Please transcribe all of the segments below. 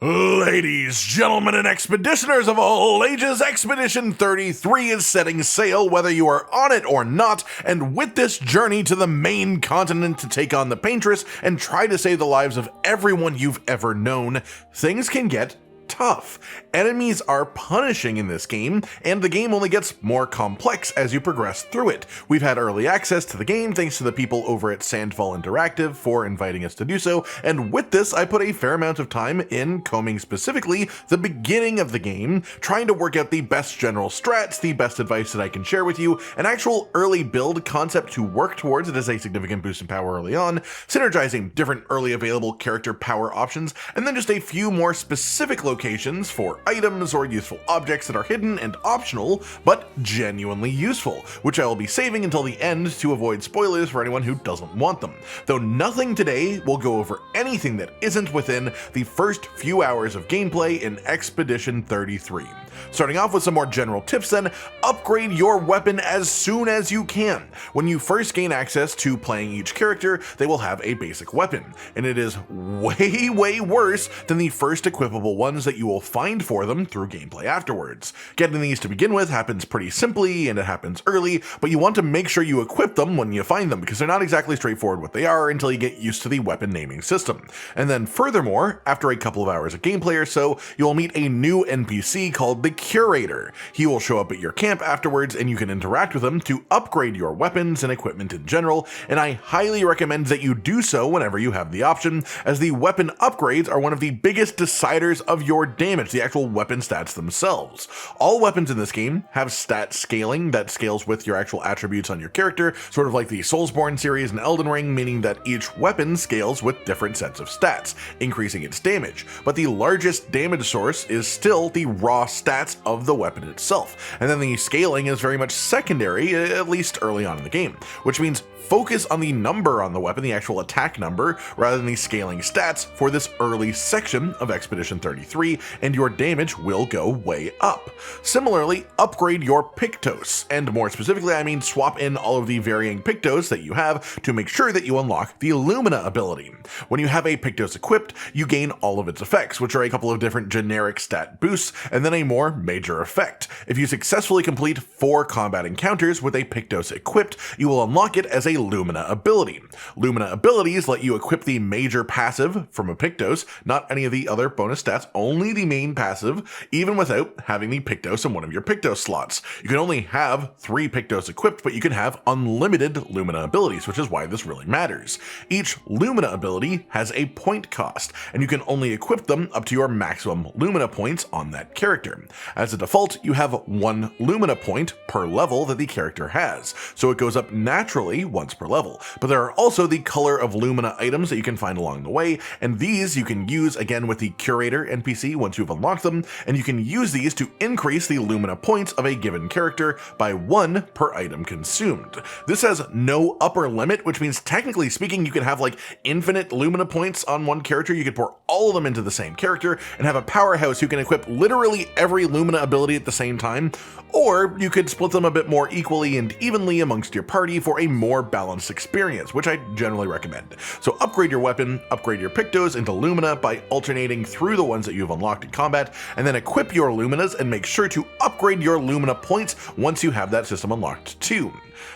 Ladies, gentlemen, and expeditioners of all ages, Expedition 33 is setting sail whether you are on it or not, and with this journey to the main continent to take on the Paintress and try to save the lives of everyone you've ever known, things can get tough. Enemies are punishing in this game, and the game only gets more complex as you progress through it. We've had early access to the game thanks to the people over at Sandfall Interactive for inviting us to do so, and with this I put a fair amount of time in combing specifically the beginning of the game, trying to work out the best general strats, the best advice that I can share with you, an actual early build concept to work towards it as a significant boost in power early on, synergizing different early available character power options, and then just a few more specific locations for items or useful objects that are hidden and optional, but genuinely useful, which I will be saving until the end to avoid spoilers for anyone who doesn't want them. Though nothing today will go over anything that isn't within the first few hours of gameplay in Expedition 33. Starting off with some more general tips then, upgrade your weapon as soon as you can. When you first gain access to playing each character, they will have a basic weapon, and it is way worse than the first equipable ones that you will find for them through gameplay afterwards. Getting these to begin with happens pretty simply and it happens early, but you want to make sure you equip them when you find them because they're not exactly straightforward what they are until you get used to the weapon naming system. And then furthermore, after a couple of hours of gameplay or so, you will meet a new NPC called the Curator. He will show up at your camp afterwards and you can interact with him to upgrade your weapons and equipment in general, and I highly recommend that you do so whenever you have the option, as the weapon upgrades are one of the biggest deciders of your damage, the actual weapon stats themselves. All weapons in this game have stat scaling that scales with your actual attributes on your character, sort of like the Soulsborne series and Elden Ring, meaning that each weapon scales with different sets of stats, increasing its damage, but the largest damage source is still the raw stats of the weapon itself, and then the scaling is very much secondary, at least early on in the game, which means focus on the number on the weapon, the actual attack number, rather than the scaling stats for this early section of Expedition 33, and your damage will go way up. Similarly, upgrade your Pictos, and more specifically I mean swap in all of the varying Pictos that you have to make sure that you unlock the Lumina ability. When you have a Pictos equipped, you gain all of its effects, which are a couple of different generic stat boosts, and then a more major effect. If you successfully complete 4 combat encounters with a Pictos equipped, you will unlock it as a Lumina ability. Lumina abilities let you equip the major passive from a Pictos, not any of the other bonus stats, only the main passive, even without having the Pictos in one of your Pictos slots. You can only have 3 Pictos equipped, but you can have unlimited Lumina abilities, which is why this really matters. Each Lumina ability has a point cost, and you can only equip them up to your maximum Lumina points on that character. As a default, you have 1 Lumina point per level that the character has, so it goes up naturally once per level. But there are also the color of Lumina items that you can find along the way, and these you can use again with the Curator NPC once you've unlocked them, and you can use these to increase the Lumina points of a given character by 1 per item consumed. This has no upper limit, which means technically speaking you can have like infinite Lumina points on one character. You could pour all of them into the same character and have a powerhouse who can equip literally every Lumina ability at the same time, or you could split them a bit more equally and evenly amongst your party for a more balanced experience, which I generally recommend. So upgrade your weapon, upgrade your Pictos into Lumina by alternating through the ones that you've unlocked in combat, and then equip your Luminas and make sure to upgrade your Lumina points once you have that system unlocked too.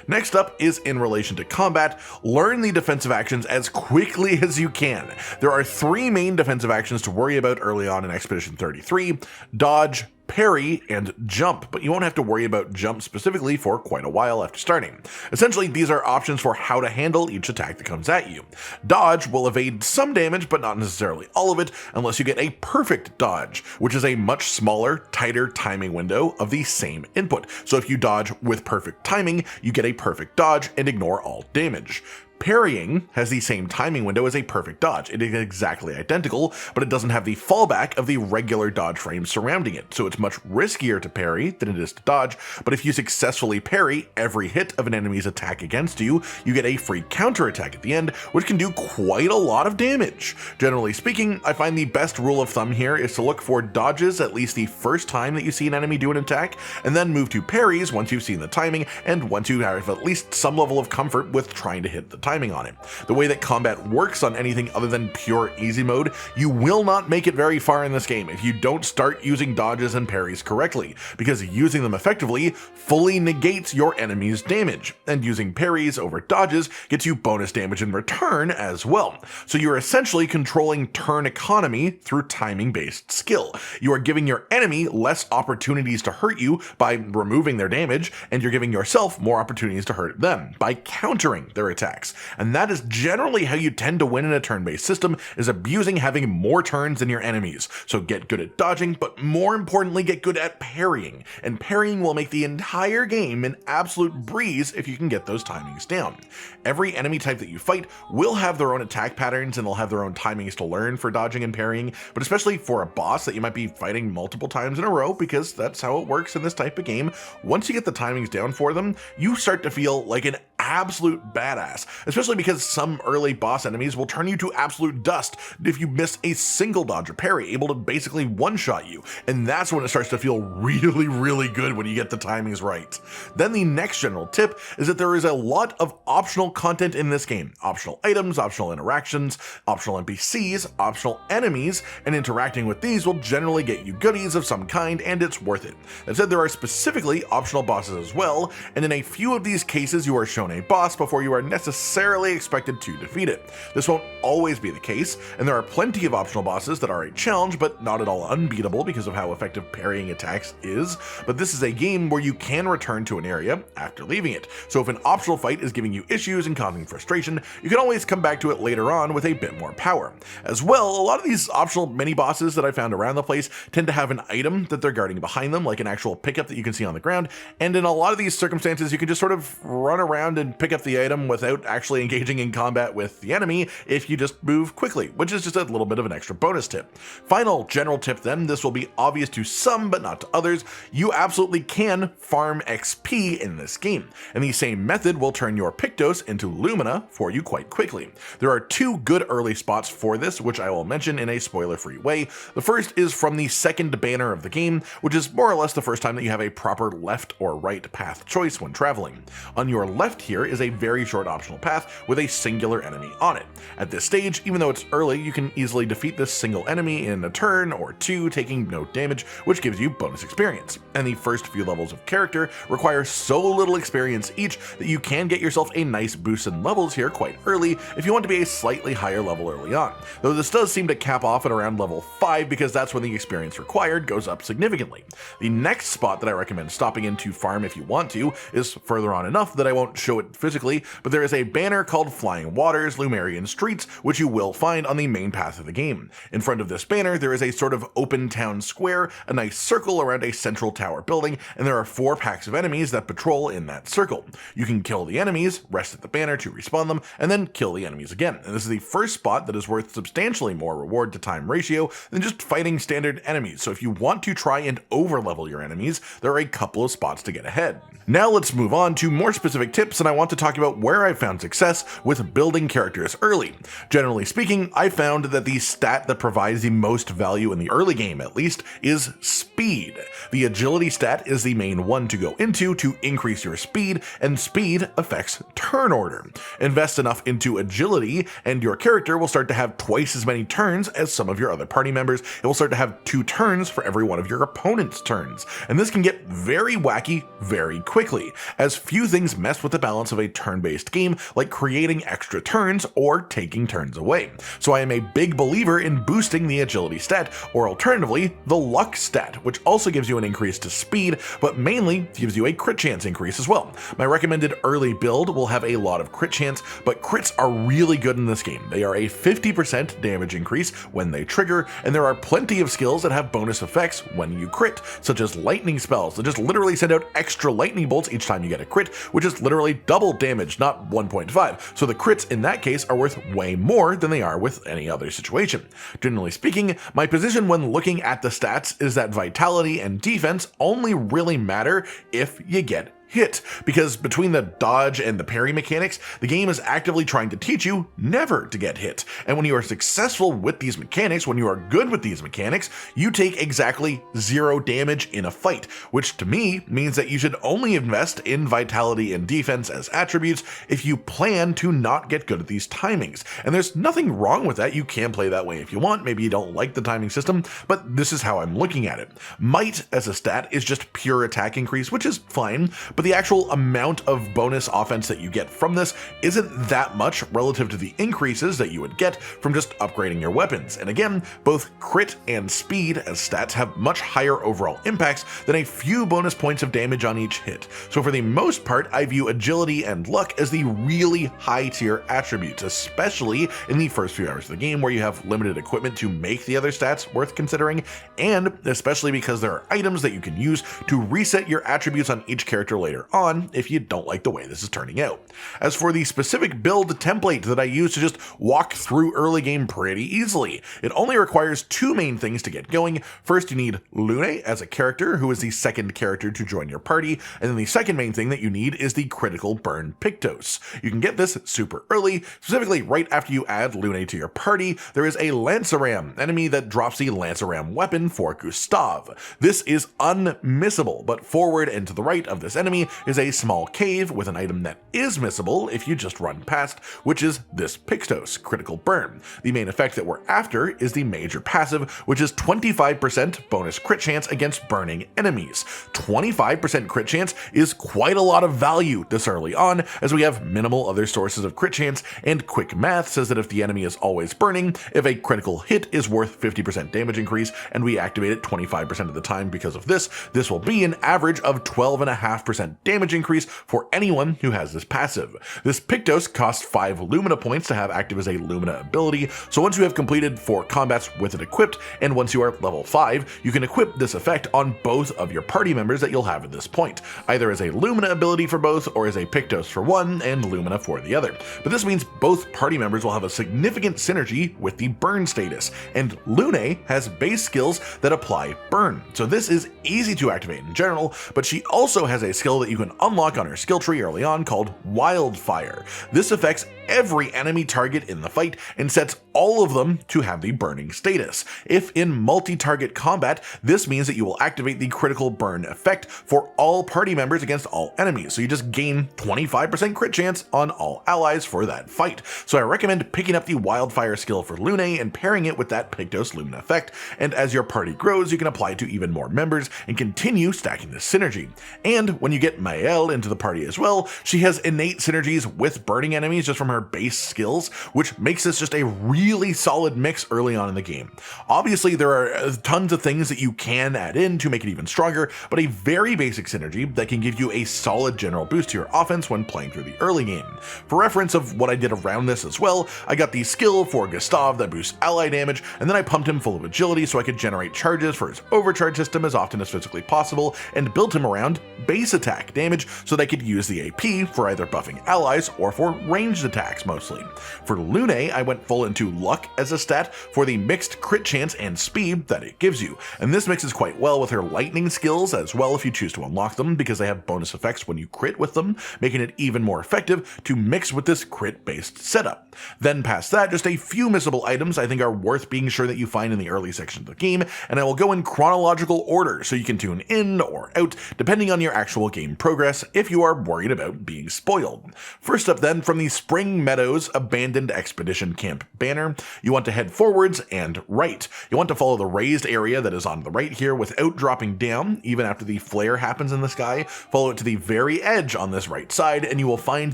Next up is in relation to combat, learn the defensive actions as quickly as you can. There are 3 main defensive actions to worry about early on in Expedition 33, dodge, parry, and jump, but you won't have to worry about jump specifically for quite a while after starting. Essentially, these are options for how to handle each attack that comes at you. Dodge will evade some damage, but not necessarily all of it, unless you get a perfect dodge, which is a much smaller, tighter timing window of the same input. So if you dodge with perfect timing, you get a perfect dodge and ignore all damage. Parrying has the same timing window as a perfect dodge. It is exactly identical, but it doesn't have the fallback of the regular dodge frame surrounding it, so it's much riskier to parry than it is to dodge, but if you successfully parry every hit of an enemy's attack against you, you get a free counterattack at the end, which can do quite a lot of damage. Generally speaking, I find the best rule of thumb here is to look for dodges at least the first time that you see an enemy do an attack, and then move to parries once you've seen the timing, and once you have at least some level of comfort with trying to hit the timing on it. The way that combat works on anything other than pure easy mode, you will not make it very far in this game if you don't start using dodges and parries correctly, because using them effectively fully negates your enemy's damage, and using parries over dodges gets you bonus damage in return as well. So you're essentially controlling turn economy through timing-based skill. You are giving your enemy less opportunities to hurt you by removing their damage, and you're giving yourself more opportunities to hurt them by countering their attacks. And that is generally how you tend to win in a turn-based system, is abusing having more turns than your enemies. So get good at dodging, but more importantly, get good at parrying. And parrying will make the entire game an absolute breeze if you can get those timings down. Every enemy type that you fight will have their own attack patterns, and they'll have their own timings to learn for dodging and parrying, but especially for a boss that you might be fighting multiple times in a row, because that's how it works in this type of game, once you get the timings down for them, you start to feel like an absolute badass, especially because some early boss enemies will turn you to absolute dust if you miss a single dodge or parry, able to basically one-shot you, and that's when it starts to feel really good when you get the timings right. Then the next general tip is that there is a lot of optional content in this game. Optional items, optional interactions, optional NPCs, optional enemies, and interacting with these will generally get you goodies of some kind, and it's worth it. That said, there are specifically optional bosses as well, and in a few of these cases you are shown a boss before you are necessarily expected to defeat it. This won't always be the case, and there are plenty of optional bosses that are a challenge, but not at all unbeatable because of how effective parrying attacks is. But this is a game where you can return to an area after leaving it, so if an optional fight is giving you issues and causing frustration, you can always come back to it later on with a bit more power. As well, a lot of these optional mini-bosses that I found around the place tend to have an item that they're guarding behind them, like an actual pickup that you can see on the ground, and in a lot of these circumstances you can just sort of run around and pick up the item without actually engaging in combat with the enemy if you just move quickly, which is just a little bit of an extra bonus tip. Final general tip then, this will be obvious to some but not to others, you absolutely can farm XP in this game, and the same method will turn your Pictos into Lumina for you quite quickly. There are two good early spots for this, which I will mention in a spoiler-free way. The first is from the second banner of the game, which is more or less the first time that you have a proper left or right path choice when traveling. On your left here is a very short optional path with a singular enemy on it. At this stage, even though it's early, you can easily defeat this single enemy in a turn or two, taking no damage, which gives you bonus experience. And the first few levels of character require so little experience each that you can get yourself a nice boost in levels here quite early if you want to be a slightly higher level early on, though this does seem to cap off at around level 5 because that's when the experience required goes up significantly. The next spot that I recommend stopping in to farm if you want to is further on enough that I won't show it physically, but there is a banner called Flying Waters Lumerian Streets, which you will find on the main path of the game. In front of this banner there is a sort of open town square, a nice circle around a central tower building, and there are 4 packs of enemies that patrol in that circle. You can kill the enemies, rest at the banner to respawn them, and then kill the enemies again. And this is the first spot that is worth substantially more reward to time ratio than just fighting standard enemies, so if you want to try and overlevel your enemies, there are a couple of spots to get ahead. Now let's move on to more specific tips, and I want to talk about where I found success with building characters early. Generally speaking, I found that the stat that provides the most value in the early game at least is speed. The agility stat is the main one to go into to increase your speed, and speed affects turn order. Invest enough into agility and your character will start to have twice as many turns as some of your other party members. It will start to have 2 turns for every one of your opponent's turns, and this can get very wacky very quickly, as few things mess with the balance of a turn-based game like creating extra turns or taking turns away. So I am a big believer in boosting the agility stat, or alternatively the luck stat, which also gives you an increase to speed, but mainly gives you a crit chance increase as well. My recommended early build will have a lot of crit chance, but crits are really good in this game. They are a 50% damage increase when they trigger, and there are plenty of skills that have bonus effects when you crit, such as lightning spells that just literally send out extra lightning bolts each time you get a crit, which is literally double damage, not 1.5. So the crits in that case are worth way more than they are with any other situation. Generally speaking, my position when looking at the stats is that vitality and defense only really matter if you get hit, because between the dodge and the parry mechanics, the game is actively trying to teach you never to get hit. And when you are successful with these mechanics, when you are good with these mechanics, you take exactly 0 damage in a fight, which to me means that you should only invest in vitality and defense as attributes if you plan to not get good at these timings. And there's nothing wrong with that. You can play that way if you want. Maybe you don't like the timing system, but this is how I'm looking at it. Might as a stat is just pure attack increase, which is fine, but the actual amount of bonus offense that you get from this isn't that much relative to the increases that you would get from just upgrading your weapons. And again, both crit and speed as stats have much higher overall impacts than a few bonus points of damage on each hit. So for the most part, I view agility and luck as the really high tier attributes, especially in the first few hours of the game where you have limited equipment to make the other stats worth considering, and especially because there are items that you can use to reset your attributes on each character later on if you don't like the way this is turning out. As for the specific build template that I use to just walk through early game pretty easily, it only requires 2 main things to get going. First, you need Lune as a character, who is the second character to join your party, and then the second main thing that you need is the critical burn Pictos. You can get this super early, specifically right after you add Lune to your party. There is a Lanceram enemy that drops the Deminerim Weapon for Gustave. This is unmissable, but forward and to the right of this enemy is a small cave with an item that is missable if you just run past, which is this Pictos, critical burn. The main effect that we're after is the major passive, which is 25% bonus crit chance against burning enemies. 25% crit chance is quite a lot of value this early on, as we have minimal other sources of crit chance, and quick math says that if the enemy is always burning, if a critical hit is worth 50% damage increase, and we activate it 25% of the time because of this will be an average of 12.5% damage increase for anyone who has this passive. This Pictos costs 5 Lumina points to have active as a Lumina ability, so once you have completed 4 combats with it equipped, and once you are level 5, you can equip this effect on both of your party members that you'll have at this point, either as a Lumina ability for both, or as a Pictos for one and Lumina for the other. But this means both party members will have a significant synergy with the burn status, and Lune has base skills that apply burn, so this is easy to activate in general, but she also has a skill that you can unlock on her skill tree early on called Wildfire. This affects every enemy target in the fight and sets all of them to have the burning status. If in multi-target combat, this means that you will activate the critical burn effect for all party members against all enemies, so you just gain 25% crit chance on all allies for that fight. So I recommend picking up the Wildfire skill for Lune and pairing it with that Pictos Lumina effect, and as your party grows, you can apply it to even more members and continue stacking this synergy. And when you get Maelle into the party as well, she has innate synergies with burning enemies just from her base skills, which makes this just a really solid mix early on in the game. Obviously, there are tons of things that you can add in to make it even stronger, but a very basic synergy that can give you a solid general boost to your offense when playing through the early game. For reference of what I did around this as well, I got the skill for Gustave that boosts ally damage, and then I pumped him full of agility so I could generate charges for his overcharge system as often as physically possible, and built him around base attack damage so that I could use the AP for either buffing allies or for ranged attacks mostly. For Lune, I went full into luck as a stat for the mixed crit chance and speed that it gives you, and this mixes quite well with her lightning skills as well if you choose to unlock them, because they have bonus effects when you crit with them, making it even more effective to mix with this crit based setup. Then past that, just a few missable items I think are worth being sure that you find in the early section of the game, and I will go in chronological order so you can tune in or out depending on your actual game progress if you are worried about being spoiled. First up then, from the Spring Meadows Abandoned Expedition Camp banner, you want to head forwards and right. You want to follow the raised area that is on the right here without dropping down, even after the flare happens in the sky. Follow it to the very edge on this right side and you will find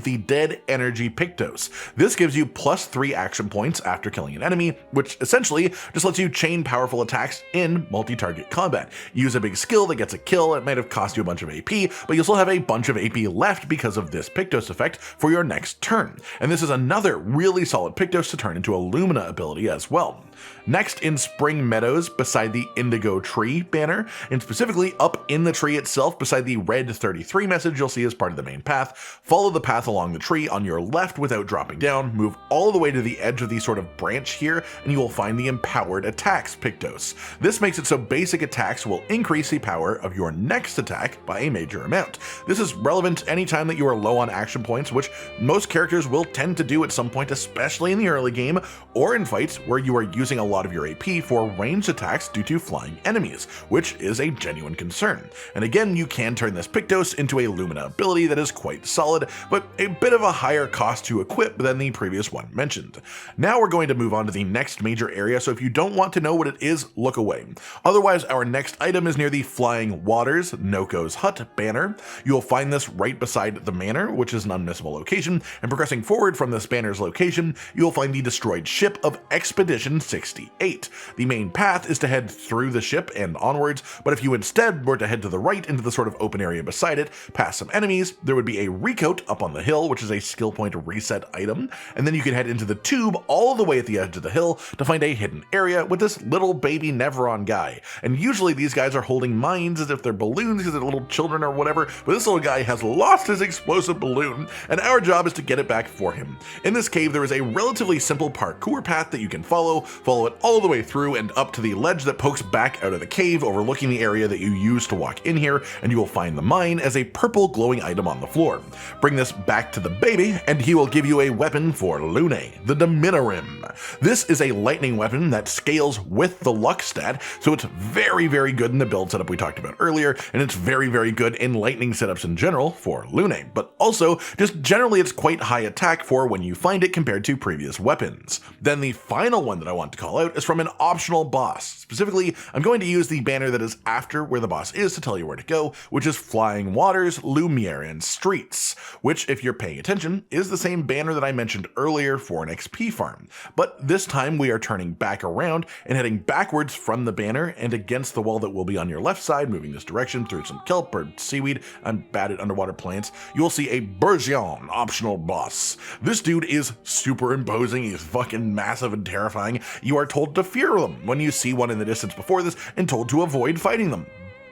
the Dead Energy Pictos. This gives you +3 action points after killing an enemy, which essentially just lets you chain powerful attacks in multi-target combat. Use a big skill that gets a kill, it might have cost you a bunch of AP, but you'll still have a bunch of AP left because of this Pictos effect for your next turn. And this is another really solid Pictos to turn into a Lumina ability as well. Next, in Spring Meadows, beside the Indigo Tree banner, and specifically up in the tree itself beside the red 33 message you'll see as part of the main path, follow the path along the tree on your left without dropping down, move all the way to the edge of the sort of branch here, and you will find the Empowered Attacks Pictos. This makes it so basic attacks will increase the power of your next attack by a major amount. This is relevant anytime that you are low on action points, which most characters will tend to do at some point, especially in the early game, or in fights where you are using a lot of your AP for ranged attacks due to flying enemies, which is a genuine concern. And again, you can turn this Pictos into a Lumina ability that is quite solid, but a bit of a higher cost to equip than the previous one mentioned. Now we're going to move on to the next major area, so if you don't want to know what it is, look away. Otherwise, our next item is near the Flying Waters Noko's Hut banner. You'll find this right beside the manor, which is an unmissable location, and progressing forward from this banner's location, you'll find the destroyed ship of Expedition 68. The main path is to head through the ship and onwards, but if you instead were to head to the right into the sort of open area beside it, past some enemies, there would be a recoat up on the hill, which is a skill point reset item, and then you can head into the tube all the way at the edge of the hill to find a hidden area with this little baby Neveron guy. And usually these guys are holding mines as if they're balloons because they're little children or whatever, but this little guy has lost his explosive balloon, and our job is to get it back for him. In this cave, there is a relatively simple parkour path that you can follow it all the way through and up to the ledge that pokes back out of the cave, overlooking the area that you used to walk in here, and you will find the mine as a purple glowing item on the floor. Bring this back to the baby, and he will give you a weapon for Lune, the Deminerim. This is a lightning weapon that scales with the luck stat, so it's very, very good in the build setup we talked about earlier, and it's very, very good in lightning setups in general for Lune, but also just generally it's quite high attack for when you find it compared to previous weapons. Then the final one that I want to call out is from an optional boss. Specifically, I'm going to use the banner that is after where the boss is to tell you where to go, which is Flying Waters, Lumiere, and Streets, which, if you're paying attention, is the same banner that I mentioned earlier for an XP farm. But this time we are turning back around and heading backwards from the banner and against the wall that will be on your left side, moving this direction through some kelp or seaweed. I'm bad at underwater plants. You'll see a Bourgeon optional boss. This dude is super imposing. He's fucking massive and terrifying. You are told to fear them when you see one in the distance before this and told to avoid fighting them.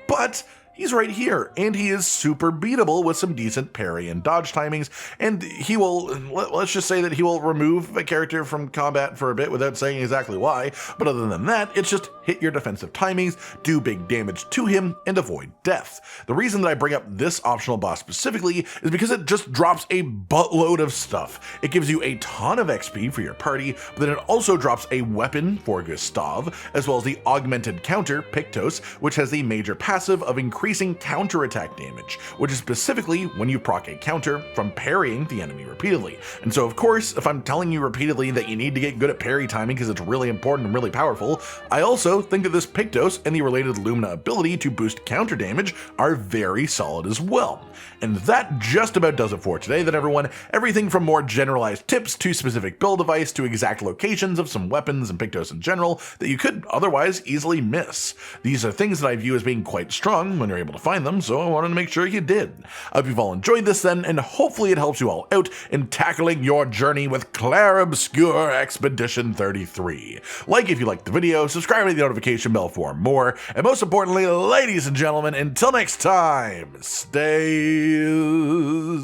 But he's right here, and he is super beatable with some decent parry and dodge timings, and he will, let's just say that he will remove a character from combat for a bit without saying exactly why, but other than that, it's just hit your defensive timings, do big damage to him, and avoid death. The reason that I bring up this optional boss specifically is because it just drops a buttload of stuff. It gives you a ton of XP for your party, but then it also drops a weapon for Gustave, as well as the augmented counter, Pictos, which has the major passive of increasing counterattack damage, which is specifically when you proc a counter from parrying the enemy repeatedly. And so of course, if I'm telling you repeatedly that you need to get good at parry timing because it's really important and really powerful, I also think that this Pictos and the related Lumina ability to boost counter damage are very solid as well. And that just about does it for today then, everyone. Everything from more generalized tips to specific build advice to exact locations of some weapons and Pictos in general that you could otherwise easily miss. These are things that I view as being quite strong when you're able to find them, so I wanted to make sure you did. I hope you've all enjoyed this then, and hopefully it helps you all out in tackling your journey with Clair Obscur Expedition 33. Like if you liked the video, subscribe to the notification bell for more, and most importantly, ladies and gentlemen, until next time, stay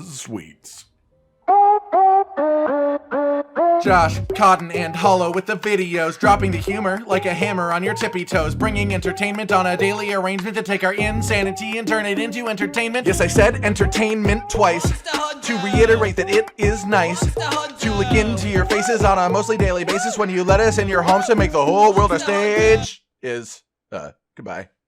sweet. Josh, Cotton, and Hollow with the videos, dropping the humor like a hammer on your tippy toes, bringing entertainment on a daily arrangement to take our insanity and turn it into entertainment. Yes, I said entertainment twice, to reiterate that it is nice to look into your faces on a mostly daily basis when you let us in your homes to make the whole world a stage. Goodbye.